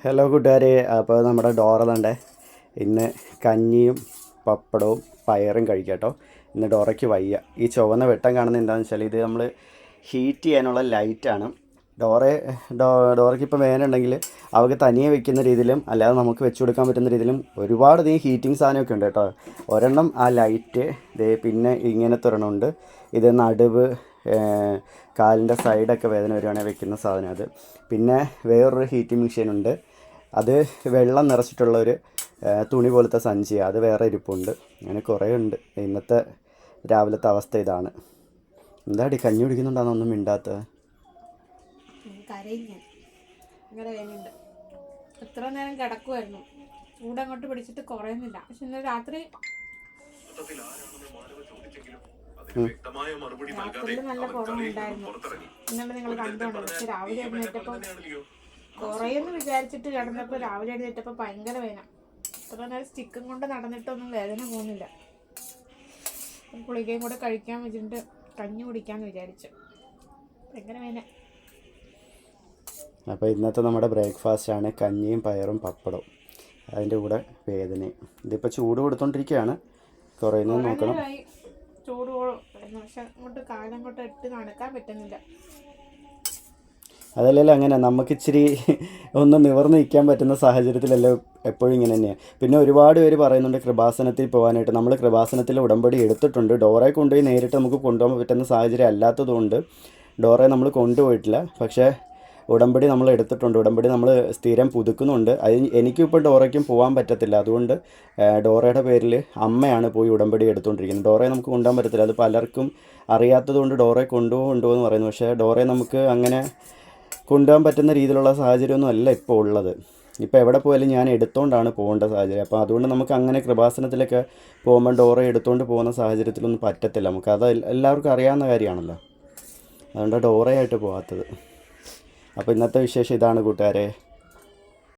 Hello കൂട്ടുകാരെ, അപ്പോൾ നമ്മുടെ ഡോറ തണ്ടേ ഇന്ന് കഞ്ഞിയും പപ്പടവും പയറും കഴിക്കാം കേട്ടോ. ഇന്ന് ഡോറയ്ക്ക് വയ്യ. ഈ ചുവന്ന വെട്ടം കാണുന്നത് എന്താണെന്ന് വെച്ചാൽ ഇത് നമ്മൾ ഹീറ്റ് ചെയ്യാനുള്ള ലൈറ്റാണ്. ഡോറയ്ക്ക് ഇപ്പോൾ വേനുണ്ടെങ്കിൽ അവൾക്ക് തനിയെ വെക്കുന്ന രീതിയിലും അല്ലാതെ നമുക്ക് വെച്ച് കൊടുക്കാൻ പറ്റുന്ന രീതിയിലും ഒരുപാട് ഹീറ്റിംഗ് സാധനമൊക്കെ ഉണ്ട് കേട്ടോ. ഒരെണ്ണം ആ ലൈറ്റ്, പിന്നെ ഇങ്ങനത്തെ ഒരെണ്ണമുണ്ട്. ഇത് നടുവ്, കാലിൻ്റെ സൈഡൊക്കെ വേദന വരുവാണെങ്കിൽ വെക്കുന്ന സാധനം അത്. പിന്നെ വേറൊരു ഹീറ്റിംഗ് മെഷീനുണ്ട്. അത് വെള്ളം നിറച്ചിട്ടുള്ളൊരു തുണി പോലത്തെ സഞ്ചിയാണ്, അത് വേറെ ഇരിപ്പുണ്ട്. അങ്ങനെ കുറേ ഉണ്ട്. ഇന്നത്തെ രാവിലത്തെ അവസ്ഥ ഇതാണ്. എന്താടി കഞ്ഞി കുടിക്കുന്നുണ്ടാണെന്നൊന്നും മിണ്ടാത്തത്? എത്ര നേരം കിടക്കുമായിരുന്നു, ചൂടങ്ങോട്ട് പിടിച്ചിട്ട് കുറയുന്നില്ല. പക്ഷെ ഇന്നലെ രാത്രി നല്ല കുറവുണ്ടായിരുന്നു. ഇന്നലെ നിങ്ങൾ കണ്ടുകൊണ്ടല്ലോ. പക്ഷെ രാവിലെ എഴുന്നേറ്റപ്പോൾ കുറേന്ന് വിചാരിച്ചിട്ട് കിടന്നപ്പോൾ രാവിലെ എഴുന്നേറ്റപ്പോൾ ഭയങ്കര വേദന. അത്ര നേരം സ്റ്റിക്കും കൊണ്ട് നടന്നിട്ടൊന്നും വേദന പോകുന്നില്ല. ഗുളികയും കൂടെ കഴിക്കാൻ വെച്ചിട്ട് കഞ്ഞി കുടിക്കാമെന്ന് വിചാരിച്ചു. ഭയങ്കര വേദന. അപ്പോൾ ഇന്നത്തെ നമ്മുടെ ബ്രേക്ക്ഫാസ്റ്റാണ് കഞ്ഞിയും പയറും പപ്പടവും, അതിൻ്റെ കൂടെ വേദനയും. ഇതിപ്പോൾ ചൂട് കൊടുത്തോണ്ടിരിക്കുകയാണ്, കുറയുന്നത് നോക്കണം. ചൂട് പക്ഷെ അങ്ങോട്ട് കാലങ്ങോട്ട് ഇട്ട് നടക്കാൻ പറ്റുന്നില്ല. അതല്ലല്ലോ അങ്ങനെ നമുക്കിച്ചിരി ഒന്ന് നിവർന്ന് നിൽക്കാൻ പറ്റുന്ന സാഹചര്യത്തിലല്ലോ എപ്പോഴും ഇങ്ങനെ തന്നെയാണ്. പിന്നെ ഒരുപാട് പേര് പറയുന്നുണ്ട് കൃപാസനത്തിൽ പോകാനായിട്ട്. നമ്മൾ കൃപാസനത്തിൽ ഉടമ്പടി എടുത്തിട്ടുണ്ട്. ഡോറയെ കൊണ്ടുപോയി നേരിട്ട് നമുക്ക് കൊണ്ടുപോകാൻ പറ്റുന്ന സാഹചര്യം അല്ലാത്തതുകൊണ്ട് ഡോറയെ നമ്മൾ കൊണ്ടുപോയിട്ടില്ല. പക്ഷേ ഉടമ്പടി നമ്മൾ എടുത്തിട്ടുണ്ട്. ഉടമ്പടി നമ്മൾ സ്ഥിരം പുതുക്കുന്നുണ്ട്. എനിക്കിപ്പോൾ ഡോറയ്ക്കും പോകാൻ പറ്റത്തില്ല. അതുകൊണ്ട് ഡോറയുടെ പേരിൽ അമ്മയാണ് പോയി ഉടമ്പടി എടുത്തുകൊണ്ടിരിക്കുന്നത്. ഡോറയെ നമുക്ക് കൊണ്ടുപോകാൻ പറ്റത്തില്ല. അത് പലർക്കും അറിയാത്തതുകൊണ്ട് ഡോറയെ കൊണ്ടുപോകുമെന്ന് പറയുന്നു. പക്ഷേ ഡോറയെ നമുക്ക് അങ്ങനെ കൊണ്ടുപോകാൻ പറ്റുന്ന രീതിയിലുള്ള സാഹചര്യമൊന്നും അല്ല ഇപ്പോൾ ഉള്ളത്. ഇപ്പോൾ എവിടെ പോയാലും ഞാൻ എടുത്തുകൊണ്ടാണ് പോകേണ്ട സാഹചര്യം. അപ്പോൾ അതുകൊണ്ട് നമുക്ക് അങ്ങനെ കൃപാസനത്തിലൊക്കെ പോകുമ്പോൾ ഡോറ എടുത്തുകൊണ്ട് പോകുന്ന സാഹചര്യത്തിലൊന്നും പറ്റത്തില്ല. നമുക്കത് എല്ലാവർക്കും അറിയാവുന്ന കാര്യമാണല്ലോ. അതുകൊണ്ട് ഡോറയായിട്ട് പോകാത്തത്. അപ്പോൾ ഇന്നത്തെ വിശേഷം ഇതാണ് കൂട്ടുകാരെ.